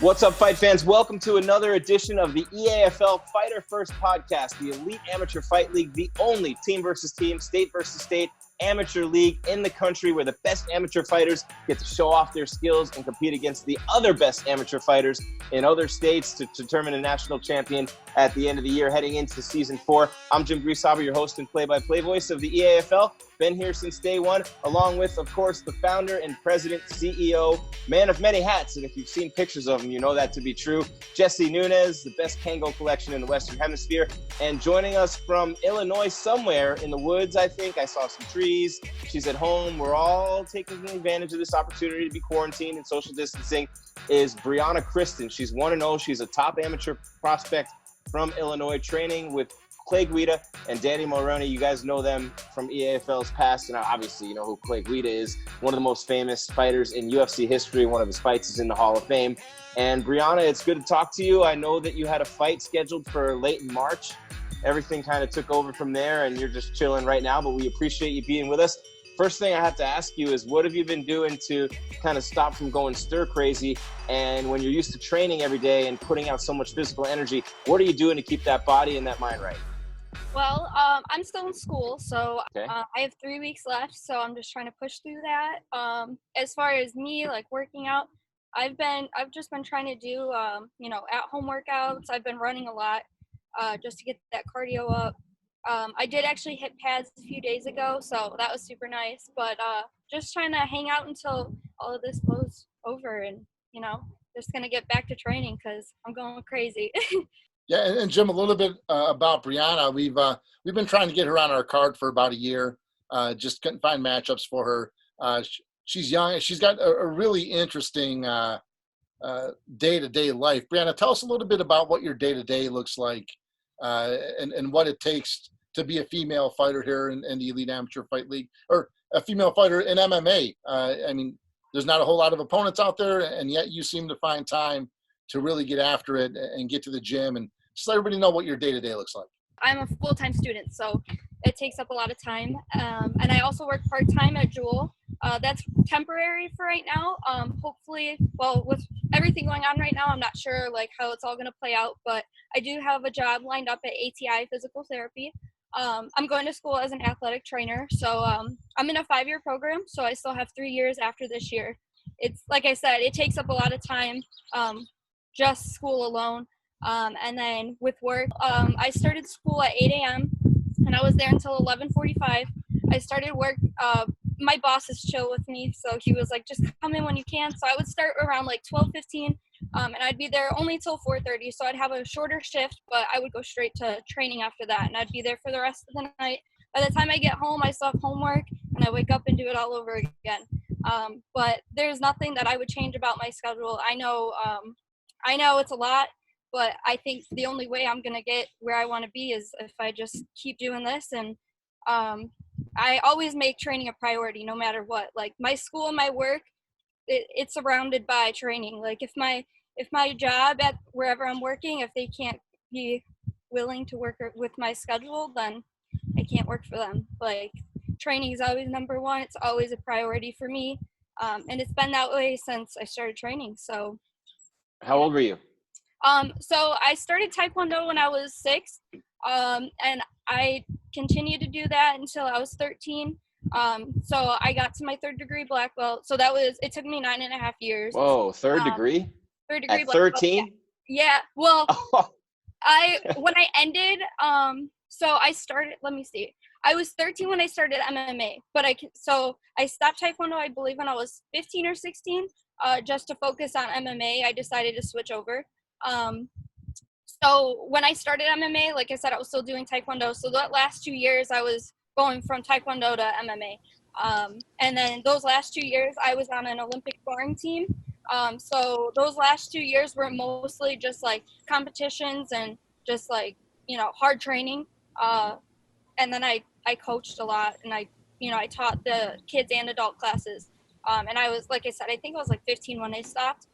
What's up, fight fans? Welcome to another edition of the EAFL Fighter First podcast, the Elite Amateur Fight League, the only team versus team, state versus state amateur league in the country where the best amateur fighters get to show off their skills and compete against the other best amateur fighters in other states to determine a national champion at the end of the year heading into season 4. I'm Jim Grieshaber, your host and play-by-play voice of the EAFL. Been here since day one, along with, of course, the founder and president, CEO, man of many hats. And if you've seen pictures of him, you know that to be true. Jesse Nunez, the best Kango collection in the Western Hemisphere. And joining us from Illinois, somewhere in the woods, I think. I saw some trees. She's at home. We're all taking advantage of this opportunity to be quarantined and social distancing, is Brianna Kristin. She's 1-0. She's a top amateur prospect from Illinois, training with Clay Guida and Danny Mulroney. You guys know them from EAFL's past, and obviously you know who Clay Guida is, one of the most famous fighters in UFC history. One of his fights is in the Hall of Fame. And Brianna, it's good to talk to you. I know that you had a fight scheduled for late in March. Everything kind of took over from there, and you're just chilling right now, but we appreciate you being with us. First thing I have to ask you is, what have you been doing to kind of stop from going stir crazy? And when you're used to training every day and putting out so much physical energy, what are you doing to keep that body and that mind right? Well, I'm still in school, so Okay. I have 3 weeks left, so I'm just trying to push through that. As far as me, like working out, I've just been trying to do, at-home workouts. I've been running a lot, just to get that cardio up. I did actually hit pads a few days ago, so that was super nice. But just trying to hang out until all of this blows over, and just gonna get back to training because I'm going crazy. Yeah, and Jim, a little bit about Brianna. We've been trying to get her on our card for about a year. Just couldn't find matchups for her. She's young. She's got a really interesting day-to-day life. Brianna, tell us a little bit about what your day-to-day looks like, and what it takes to be a female fighter here in the Elite Amateur Fight League, or a female fighter in MMA. I mean, there's not a whole lot of opponents out there, and yet you seem to find time to really get after it and get to the gym, and just let everybody know what your day-to-day looks like. I'm a full-time student, so it takes up a lot of time. And I also work part-time at Jewel. That's temporary for right now. Hopefully, well, with everything going on right now, I'm not sure like how it's all going to play out, but I do have a job lined up at ATI Physical Therapy. I'm going to school as an athletic trainer, so I'm in a 5-year program, so I still have 3 years after this year. It's like I said, it takes up a lot of time, just school alone. And then with work, I started school at 8 a.m. and I was there until 11:45. I started work. My boss is chill with me, so he was like, just come in when you can. So I would start around like 12:15, and I'd be there only till 4:30. So I'd have a shorter shift, but I would go straight to training after that, and I'd be there for the rest of the night. By the time I get home, I still have homework, and I wake up and do it all over again. But there's nothing that I would change about my schedule. I know it's a lot, but I think the only way I'm going to get where I want to be is if I just keep doing this. And I always make training a priority no matter what. Like my school and my work, it's surrounded by training. Like if my job at wherever I'm working, if they can't be willing to work with my schedule, then I can't work for them. Like training is always number one. It's always a priority for me. And it's been that way since I started training. So. How old were you? So I started Taekwondo when I was 6, and I continued to do that until I was 13. So I got to my 3rd degree black belt. So it took me 9.5 years. Whoa, third degree? 3rd degree At black belt. 13? Yeah. Well, Oh. when I ended, so I started, let me see. I was 13 when I started MMA, but I stopped Taekwondo, I believe, when I was 15 or 16, just to focus on MMA. I decided to switch over. So when I started MMA, like I said, I was still doing Taekwondo. So that last 2 years, I was going from Taekwondo to MMA. And then those last 2 years, I was on an Olympic sparring team. So those last 2 years were mostly just like competitions and just like, hard training. And then I coached a lot, and I taught the kids and adult classes. And I was, like I said, I think I was like 15 when I stopped.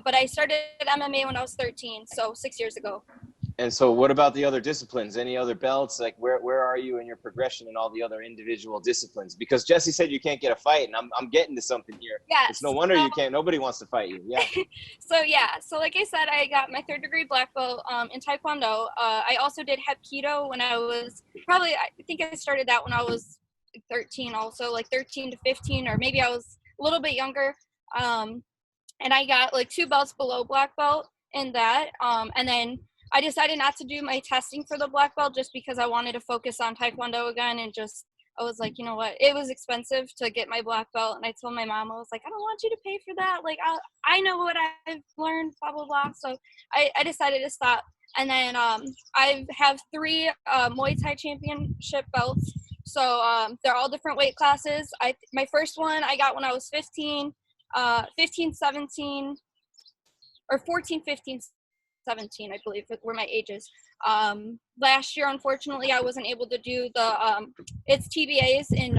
But I started MMA when I was 13, so 6 years ago. And so what about the other disciplines? Any other belts? Like where are you in your progression in all the other individual disciplines? Because Jesse said you can't get a fight, and I'm getting to something here. Yes. It's no wonder you can't. Nobody wants to fight you. Yeah. So like I said, I got my 3rd degree black belt in Taekwondo. I also did Hapkido when I was I think I started that when I was 13 also, like 13 to 15, or maybe I was a little bit younger. And I got like 2 belts below black belt in that. And then I decided not to do my testing for the black belt just because I wanted to focus on Taekwondo again, and I was like, you know what, it was expensive to get my black belt, and I told my mom, I was like, I don't want you to pay for that. Like, I know what I've learned, blah, blah, blah. So I decided to stop. And then I have 3 Muay Thai championship belts. So they're all different weight classes. My first one I got when I was 15, 17, or 14, 15, 17, I believe, were my ages. Last year, unfortunately, I wasn't able to do it's TBAs in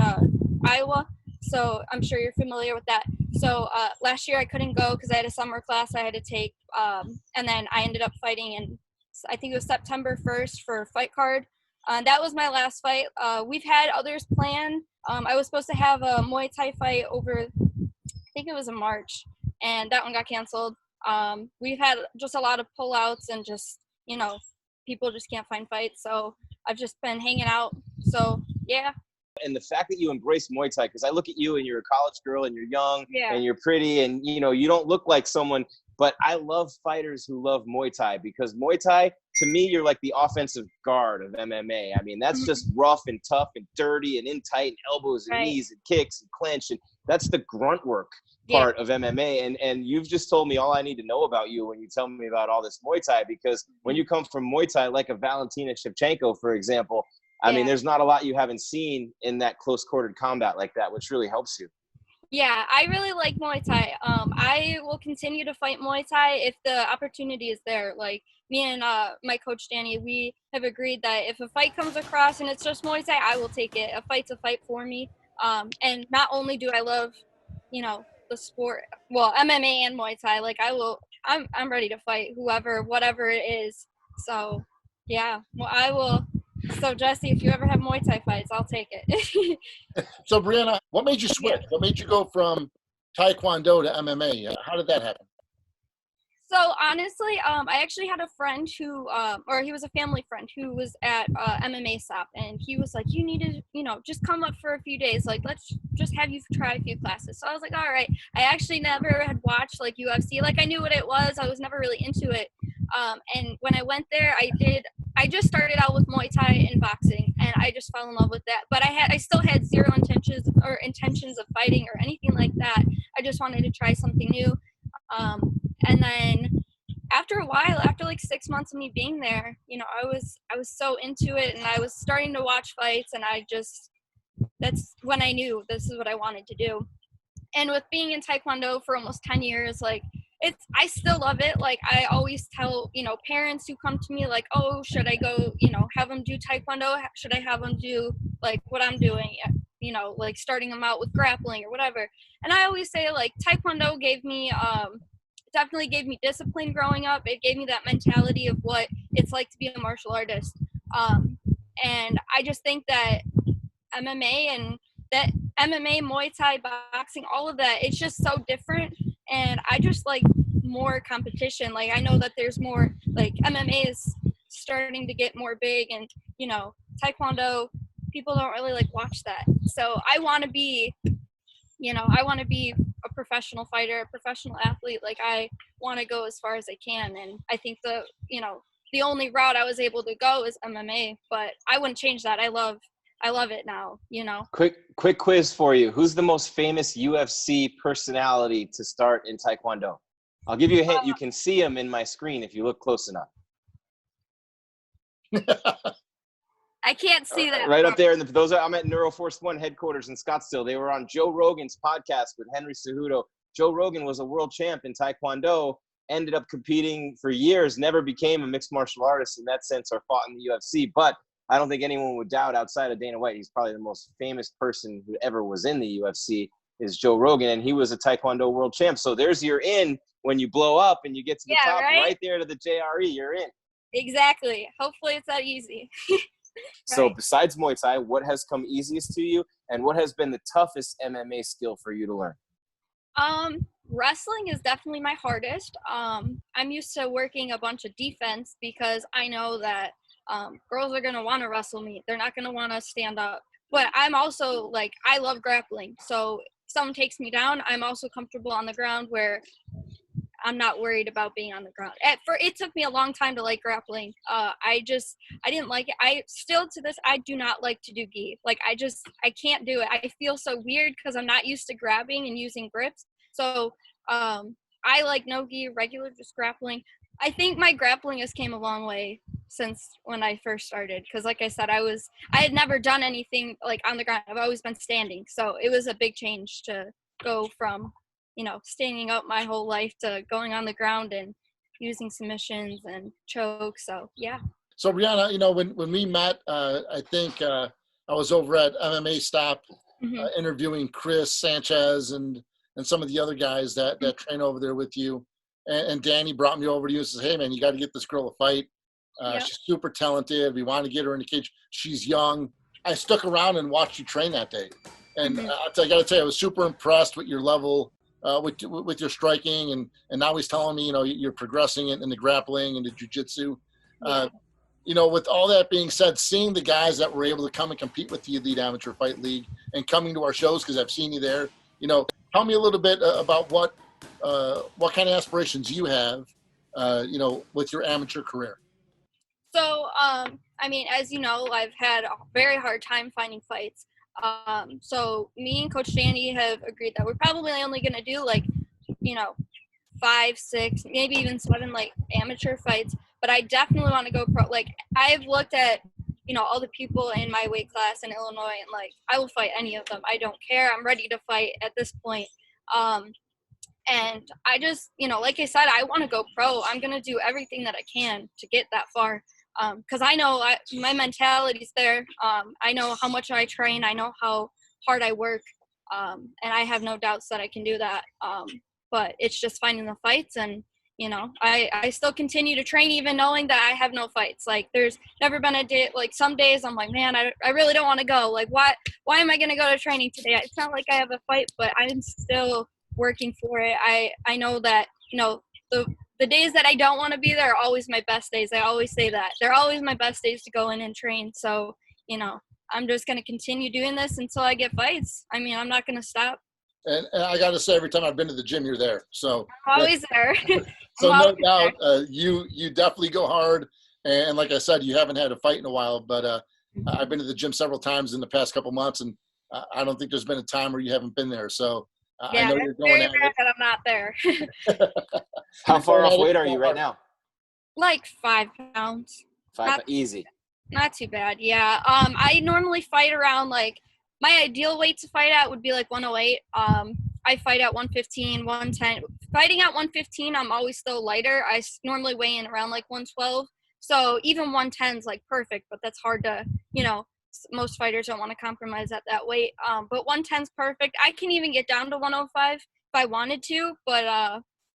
Iowa, so I'm sure you're familiar with that. So last year I couldn't go because I had a summer class I had to take, and then I ended up fighting in, I think it was September 1st for a fight card. That was my last fight. We've had others planned. I was supposed to have a Muay Thai fight over, I think it was in March, and that one got canceled. We've had just a lot of pullouts, and just, people just can't find fights. So I've just been hanging out. So, yeah. And the fact that you embrace Muay Thai, because I look at you and you're a college girl and you're young and you're pretty, and, you don't look like someone, but I love fighters who love Muay Thai, because Muay Thai, to me, you're like the offensive guard of MMA. I mean, that's just rough and tough and dirty and in tight, and elbows and knees and kicks and clinch. And that's the grunt work part of MMA. And you've just told me all I need to know about you when you tell me about all this Muay Thai, because when you come from Muay Thai, like a Valentina Shevchenko, for example, I mean, there's not a lot you haven't seen in that close-quartered combat like that, which really helps you. Yeah, I really like Muay Thai. I will continue to fight Muay Thai if the opportunity is there. Like, me and my coach Danny, we have agreed that if a fight comes across and it's just Muay Thai, I will take it. A fight's a fight for me. And not only do I love, the sport, well, MMA and Muay Thai, like I'm ready to fight whoever, whatever it is. So, yeah, well, I will. So, Jesse, if you ever have Muay Thai fights, I'll take it. So, Brianna, what made you switch? What made you go from Taekwondo to MMA? How did that happen? So, honestly, I actually had a friend who, or he was a family friend who was at MMA SOP, and he was like, you need to, just come up for a few days. Like, let's just have you try a few classes. So I was like, all right. I actually never had watched, like, UFC. Like, I knew what it was. I was never really into it. And when I went there, I just started out with Muay Thai and boxing, and I just fell in love with that. But I still had zero intentions of fighting or anything like that. I just wanted to try something new. And then after a while, after like 6 months of me being there, I was so into it, and I was starting to watch fights, and that's when I knew this is what I wanted to do. And with being in Taekwondo for almost 10 years, like, I still love it. Like, I always tell, parents who come to me like, oh, should I go, have them do Taekwondo? Should I have them do like what I'm doing? Like starting them out with grappling or whatever. And I always say, like, Taekwondo definitely gave me discipline growing up. It gave me that mentality of what it's like to be a martial artist. And I just think that MMA Muay Thai, boxing, all of that, it's just so different. And I just like more competition. Like, I know that there's more, like, MMA is starting to get more big, and, Taekwondo, people don't really like watch that. So I want to be, a professional fighter, a professional athlete. Like, I want to go as far as I can. And I think the only route I was able to go is MMA, but I wouldn't change that. I love it now, Quick quiz for you. Who's the most famous UFC personality to start in Taekwondo? I'll give you a hint. You can see him in my screen if you look close enough. I can't see that. Right up there. I'm at Neuroforce One headquarters in Scottsdale. They were on Joe Rogan's podcast with Henry Cejudo. Joe Rogan was a world champ in Taekwondo, ended up competing for years, never became a mixed martial artist in that sense or fought in the UFC. But I don't think anyone would doubt, outside of Dana White, he's probably the most famous person who ever was in the UFC, is Joe Rogan, and he was a Taekwondo world champ. So there's your in when you blow up and you get to the top, right there to the JRE, you're in. Exactly. Hopefully it's that easy. So Right. besides Muay Thai, what has come easiest to you, and what has been the toughest MMA skill for you to learn? Wrestling is definitely my hardest. I'm used to working a bunch of defense because I know that girls are gonna want to wrestle me. They're not gonna want to stand up. But I'm also like I love grappling, so if someone takes me down, I'm also comfortable on the ground where I'm not worried about being on the ground. It took me a long time to like grappling. I didn't like it. I still to this I do not like to do gi. Like I can't do it. I feel so weird because I'm not used to grabbing and using grips. So I like no gi, regular just grappling. I think my grappling has came a long way since when I first started because like I said I had never done anything like on the ground. I've always been standing. So it was a big change to go from standing up my whole life to going on the ground and using submissions and chokes. So, yeah. So Brianna, when we met, I think I was over at MMA Stop Mm-hmm. interviewing Chris Sanchez and some of the other guys that train over there with you. And Danny brought me over to you and says, "Hey man, you got to get this girl a fight. Yep. She's super talented. We want to get her in the cage. She's young." I stuck around and watched you train that day, and Mm-hmm. I got to tell you, I was super impressed with your level, with your striking, and now he's telling me, you're progressing in the grappling and the jiu-jitsu. Yeah. With all that being said, seeing the guys that were able to come and compete with the Elite Amateur Fight League and coming to our shows because I've seen you there, tell me a little bit about what kind of aspirations you have, with your amateur career. So, as you know, I've had a very hard time finding fights. So me and Coach Danny have agreed that we're probably only going to do 5, 6, maybe even 7 amateur fights. But I definitely want to go pro. Like I've looked at all the people in my weight class in Illinois, and I will fight any of them. I don't care. I'm ready to fight at this point. And I just like I said, I want to go pro. I'm gonna do everything that I can to get that far. Because I know my mentality's there. I know how much I train. I know how hard I work. And I have no doubts that I can do that. But it's just finding the fights, and I still continue to train even knowing that I have no fights. Like there's never been a day, some days I'm like, man, I really don't want to go. Like why am I gonna go to training today? It's not like I have a fight, but I'm still working for it. I know that the days that I don't want to be there are always my best days. I always say that they're always my best days to go in and train. So I'm just going to continue doing this until I get fights. I mean, I'm not going to stop. And I got to say, every time I've been to the gym, you're there. So I'm always there. So no doubt, you definitely go hard. And like I said, you haven't had a fight in a while, but I've been to the gym several times in the past couple months, and I don't think there's been a time where you haven't been there. So yeah, I know it's you're going very at rare it. that I'm not there. How far off weight are you right now? 5 pounds. 5, easy. Not too bad. Yeah. I normally fight around my ideal weight to fight at would be 108. I fight at 115, 110. Fighting at 115, I'm always still lighter. I normally weigh in around 112. So even 110 is perfect, but that's hard to, most fighters don't want to compromise at that weight. But 110 is perfect. I can even get down to 105 if I wanted to, but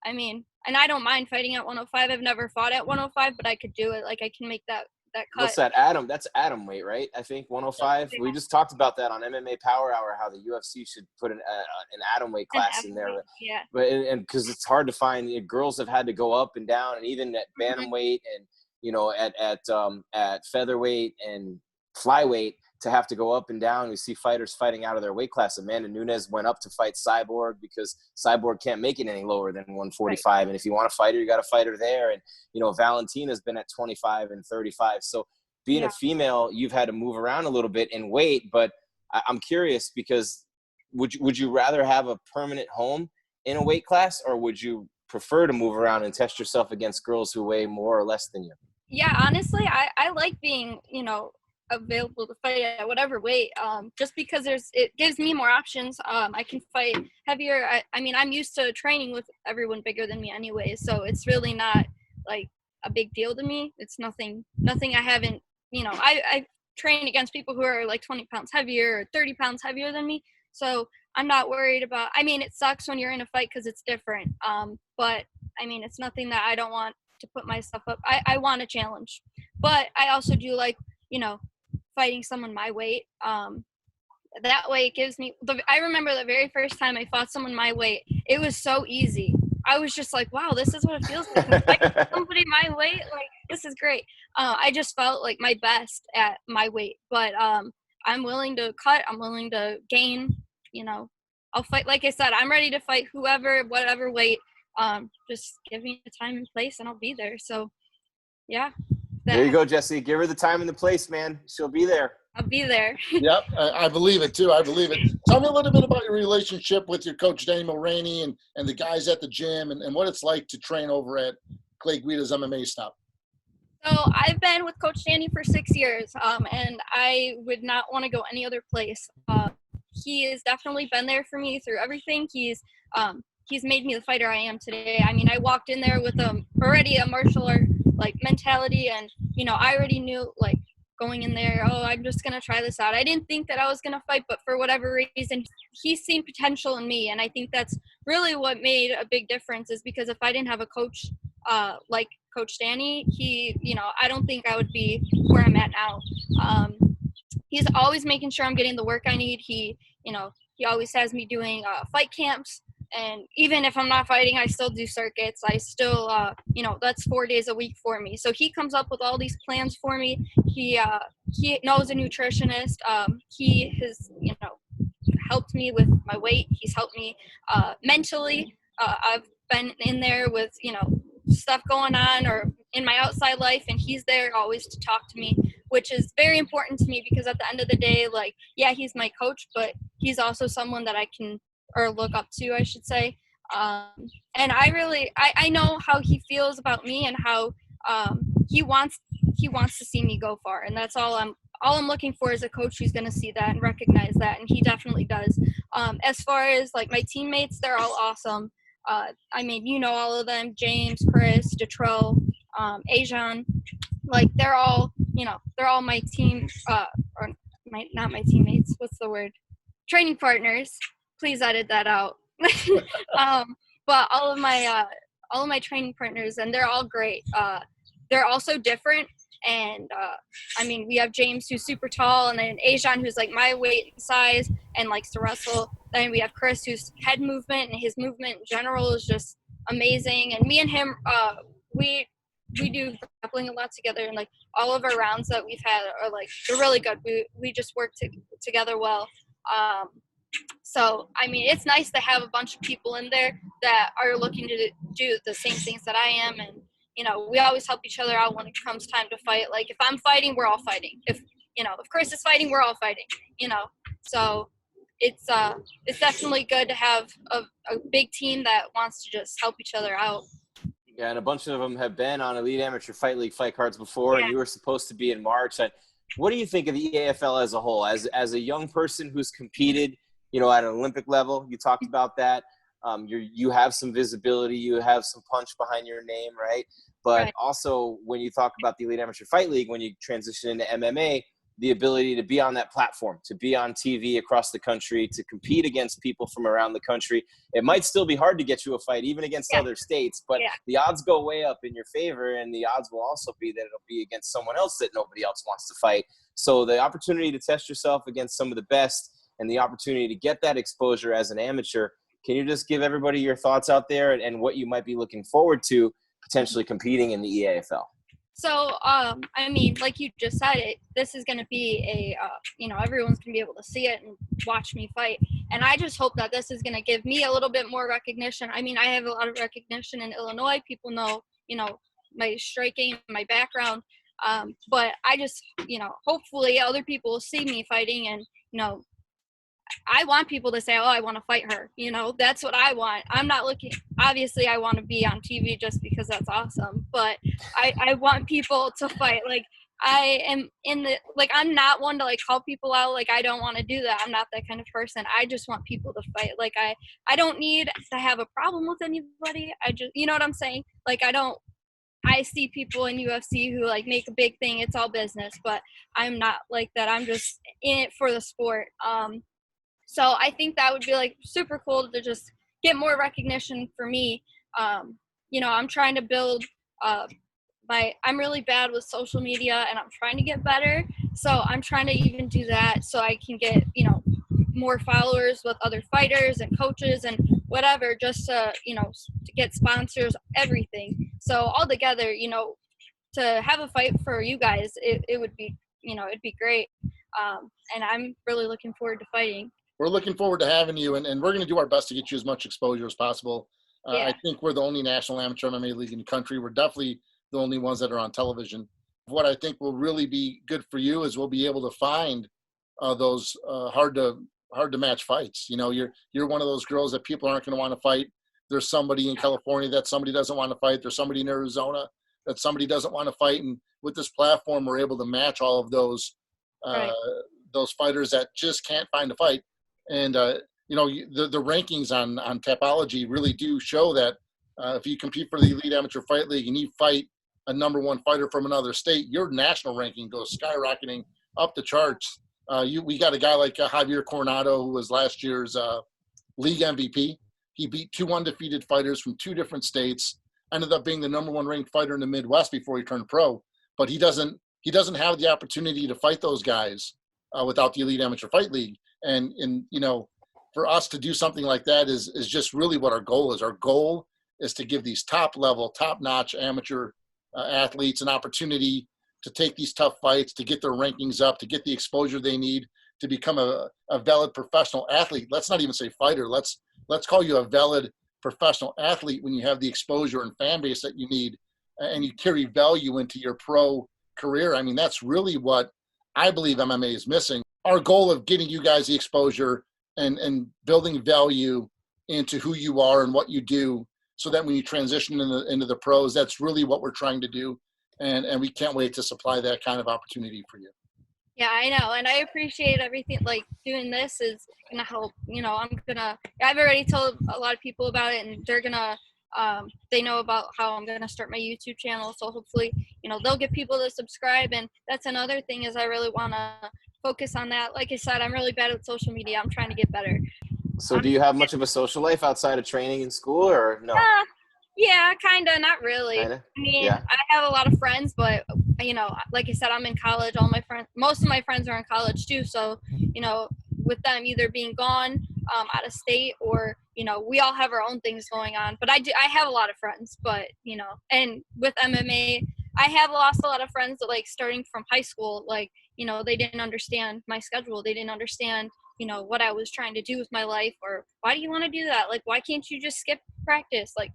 and I don't mind fighting at 105. I've never fought at 105, but I could do it. I can make that cut. What's that, Adam? That's Adam weight, right? I think 105. We just talked about that on MMA Power Hour, how the UFC should put an Atom weight class in there. Yeah. But and because it's hard to find, girls have had to go up and down, and even at bantamweight and at featherweight and flyweight to have to go up and down. We see fighters fighting out of their weight class. Amanda Nunes went up to fight Cyborg because Cyborg can't make it any lower than 145. Right. And if you want to fight her, you got to fight her there. And, Valentina's been at 25 and 35. So being a female, you've had to move around a little bit in weight. But I'm curious because would you rather have a permanent home in a weight class, or would you prefer to move around and test yourself against girls who weigh more or less than you? Yeah, honestly, I like being, available to fight at whatever weight, just because it gives me more options. I can fight heavier. I'm used to training with everyone bigger than me anyway, so it's really not a big deal to me. It's nothing I haven't, I train against people who are 20 pounds heavier or 30 pounds heavier than me, so I'm not worried about. It sucks when you're in a fight because it's different, but it's nothing that I don't want to put myself up. I want a challenge, but I also do like, fighting someone my weight. That way it gives me I remember the very first time I fought someone my weight, it was so easy. I was just like, wow, this is what it feels like. Like somebody my weight, like this is great. I just felt like my best at my weight, but I'm willing to cut. I'm willing to gain. I'll fight. Like I said, I'm ready to fight whoever, whatever weight. Just give me the time and place, and I'll be there. So, yeah. There you go, Jesse. Give her the time and the place, man. She'll be there. I'll be there. Yep, I believe it too. I believe it. Tell me a little bit about your relationship with your coach, Danny Mulroney, and the guys at the gym, and what it's like to train over at Clay Guida's MMA stop. So I've been with Coach Danny for 6 years, and I would not want to go any other place. He has definitely been there for me through everything. He's made me the fighter I am today. I mean, I walked in there with already a martial art mentality, and I already knew going in there, I'm just going to try this out. I didn't think that I was going to fight, but for whatever reason, he's seen potential in me. And I think that's really what made a big difference, is because if I didn't have a coach like Coach Danny, I don't think I would be where I'm at now. He's always making sure I'm getting the work I need. He always has me doing fight camps. And even if I'm not fighting, I still do circuits. I still, that's 4 days a week for me. So he comes up with all these plans for me. He knows a nutritionist. He has, helped me with my weight. He's helped me mentally. I've been in there with, stuff going on or in my outside life, and he's there always to talk to me, which is very important to me, because at the end of the day, he's my coach, but he's also someone that I can look up to, I should say. And I know how he feels about me, and how he wants to see me go far. And that's all I'm looking for, is a coach who's going to see that and recognize that. And he definitely does. As far as my teammates, they're all awesome. All of them, James, Chris, Detrell, Ajan, they're all my team, not my teammates. What's the word? Training partners. Please edit that out. But all of my training partners, and they're all great. They're also different. And we have James, who's super tall, and then Ajan, who's my weight and size and likes to wrestle. Then we have Chris, whose head movement and his movement in general is just amazing. And me and him, we do grappling a lot together, and all of our rounds that we've had are they're really good. We just work together well. So, it's nice to have a bunch of people in there that are looking to do the same things that I am. And, we always help each other out when it comes time to fight. If I'm fighting, we're all fighting. If Chris is fighting, we're all fighting, So it's definitely good to have a big team that wants to just help each other out. Yeah, and a bunch of them have been on Elite Amateur Fight League fight cards before, and you were supposed to be in March. What do you think of the EAFL as a whole? As a young person who's competed, at an Olympic level, you talked about that. You have some visibility, you have some punch behind your name, right? But also, when you talk about the Elite Amateur Fight League, when you transition into MMA, the ability to be on that platform, to be on TV across the country, to compete against people from around the country. It might still be hard to get you a fight, even against other states, but the odds go way up in your favor, and the odds will also be that it'll be against someone else that nobody else wants to fight. So the opportunity to test yourself against some of the best, and the opportunity to get that exposure as an amateur, can you just give everybody your thoughts out there and what you might be looking forward to potentially competing in the EAFL? So, like you just said, this is going to be everyone's going to be able to see it and watch me fight. And I just hope that this is going to give me a little bit more recognition. I have a lot of recognition in Illinois. People know, my striking, my background. But I just, hopefully other people will see me fighting, and, I want people to say, oh, I want to fight her. That's what I want. I'm not looking, obviously I want to be on TV just because that's awesome, but I want people to fight. I am I'm not one to call people out. I don't want to do that. I'm not that kind of person. I just want people to fight. I don't need to have a problem with anybody. I just, you know what I'm saying? I see people in UFC who make a big thing. It's all business, but I'm not like that. I'm just in it for the sport. So I think that would be super cool to just get more recognition for me. I'm trying to build I'm really bad with social media, and I'm trying to get better. So I'm trying to even do that so I can get, more followers with other fighters and coaches and whatever, just to, to get sponsors, everything. So all together, to have a fight for you guys, it would be, it'd be great. And I'm really looking forward to fighting. We're looking forward to having you, and we're going to do our best to get you as much exposure as possible. Yeah. I think we're the only national amateur MMA league in the country. We're definitely the only ones that are on television. What I think will really be good for you is we'll be able to find those hard to match fights. You're one of those girls that people aren't going to want to fight. There's somebody in California that somebody doesn't want to fight. There's somebody in Arizona that somebody doesn't want to fight. And with this platform, we're able to match all of those fighters that just can't find a fight. And the rankings on Tapology really do show that if you compete for the Elite Amateur Fight League and you fight a number one fighter from another state, your national ranking goes skyrocketing up the charts. We got a guy like Javier Coronado, who was last year's league MVP. He beat 2 undefeated fighters from 2 different states, ended up being the number one ranked fighter in the Midwest before he turned pro. But he doesn't have the opportunity to fight those guys without the Elite Amateur Fight League. And for us to do something like that is just really what our goal is. Our goal is to give these top-level, top-notch amateur athletes an opportunity to take these tough fights, to get their rankings up, to get the exposure they need to become a valid professional athlete. Let's not even say fighter. Let's call you a valid professional athlete when you have the exposure and fan base that you need, and you carry value into your pro career. I mean, that's really what I believe MMA is missing. Our goal of getting you guys the exposure and building value into who you are and what you do, so that when you transition into the pros, that's really what we're trying to do. And we can't wait to supply that kind of opportunity for you. Yeah, I know. And I appreciate everything. Like, doing this is going to help. I've already told a lot of people about it, and they're going to, they know about how I'm going to start my YouTube channel. So hopefully, they'll get people to subscribe. And that's another thing, is I really want to focus on that. Like I said, I'm really bad at social media. I'm trying to get better. So do you have much of a social life outside of training in school, or no? Yeah, kind of, not really. Kinda? I mean, Yeah. I have a lot of friends, but, like I said, I'm in college. Most of my friends are in college too. So, with them either being gone out of state, or, we all have our own things going on. But I have a lot of friends, but, and with MMA, I have lost a lot of friends that, like, starting from high school, like, they didn't understand my schedule. They didn't understand, what I was trying to do with my life, or why do you want to do that? Like, why can't you just skip practice? Like,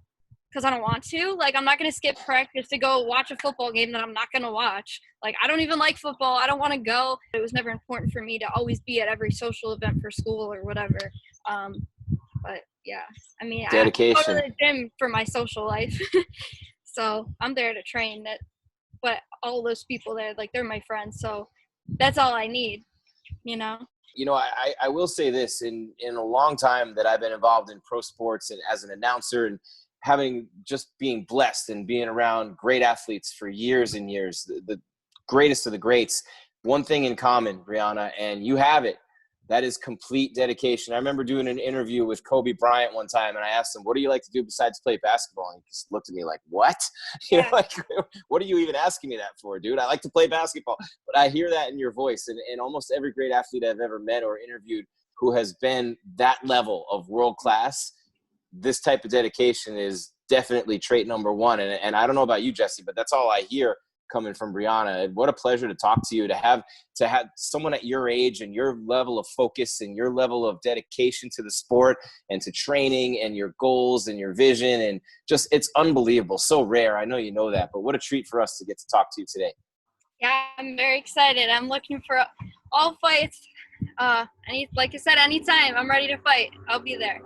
because I don't want to. Like, I'm not going to skip practice to go watch a football game that I'm not going to watch. Like, I don't even like football. I don't want to go. It was never important for me to always be at every social event for school or whatever. But yeah, I mean, Dedication. I go to the gym for my social life. So I'm there to train. But all those people there, like, they're my friends. So that's all I need, I will say this, in a long time that I've been involved in pro sports and as an announcer, and being blessed and being around great athletes for years and years, the greatest of the greats, one thing in common, Brianna, and you have it, that is complete dedication. I remember doing an interview with Kobe Bryant one time, and I asked him, what do you like to do besides play basketball? And he just looked at me like, what? Yeah. What are you even asking me that for, dude? I like to play basketball. But I hear that in your voice, and almost every great athlete I've ever met or interviewed who has been that level of world class, this type of dedication is definitely trait number one. And I don't know about you, Jesse, but that's all I hear coming from Brianna. What a pleasure to talk to you, to have someone at your age and your level of focus and your level of dedication to the sport and to training and your goals and your vision. And just, it's unbelievable. So rare. I know you know that, but what a treat for us to get to talk to you today. Yeah, I'm very excited. I'm looking for all fights. Like I said, anytime I'm ready to fight, I'll be there.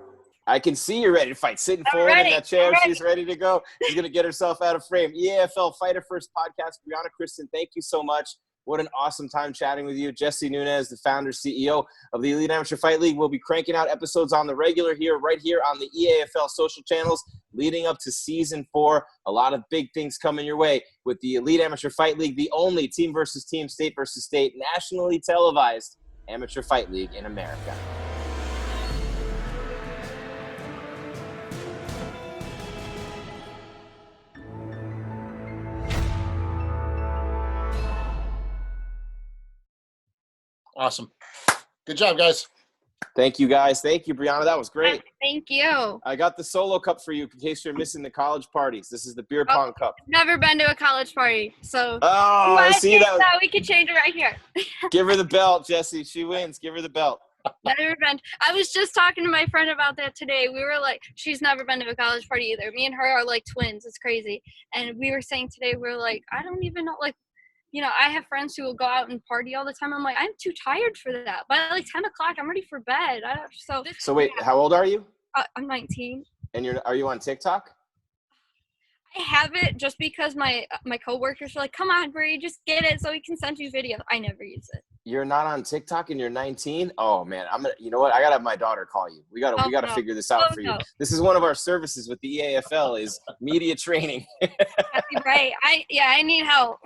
I can see you're ready to fight. Sitting forward in that chair, she's ready to go. She's going to get herself out of frame. EAFL Fighter First Podcast, Brianna Kristin, thank you so much. What an awesome time chatting with you. Jesse Nunez, the founder, CEO of the Elite Amateur Fight League, will be cranking out episodes on the regular right here on the EAFL social channels leading up to Season 4. A lot of big things coming your way with the Elite Amateur Fight League, the only team versus team, state versus state, nationally televised amateur fight league in America. Awesome. Good job, guys. Thank you, guys. Thank you, Brianna. That was great. Thank you. I got the solo cup for you in case you're missing the college parties. This is the beer pong cup. Never been to a college party, so See that? We could change it right here. Give her the belt, Jesse. She wins. Give her the belt. Never been. I was just talking to my friend about that today. We were like, she's never been to a college party either. Me and her are like twins. It's crazy. And we were saying today, we're like, I don't even know, like, you know, I have friends who will go out and party all the time. I'm like, I'm too tired for that. By like 10 o'clock, I'm ready for bed. So wait, how old are you? I'm 19. And are you on TikTok? I have it just because my coworkers are like, come on, Bri, just get it so we can send you videos. I never use it. You're not on TikTok and you're 19? Oh man, you know what? I gotta have my daughter call you. We gotta figure this out for you. This is one of our services with the EAFL is media training. Right. I need help.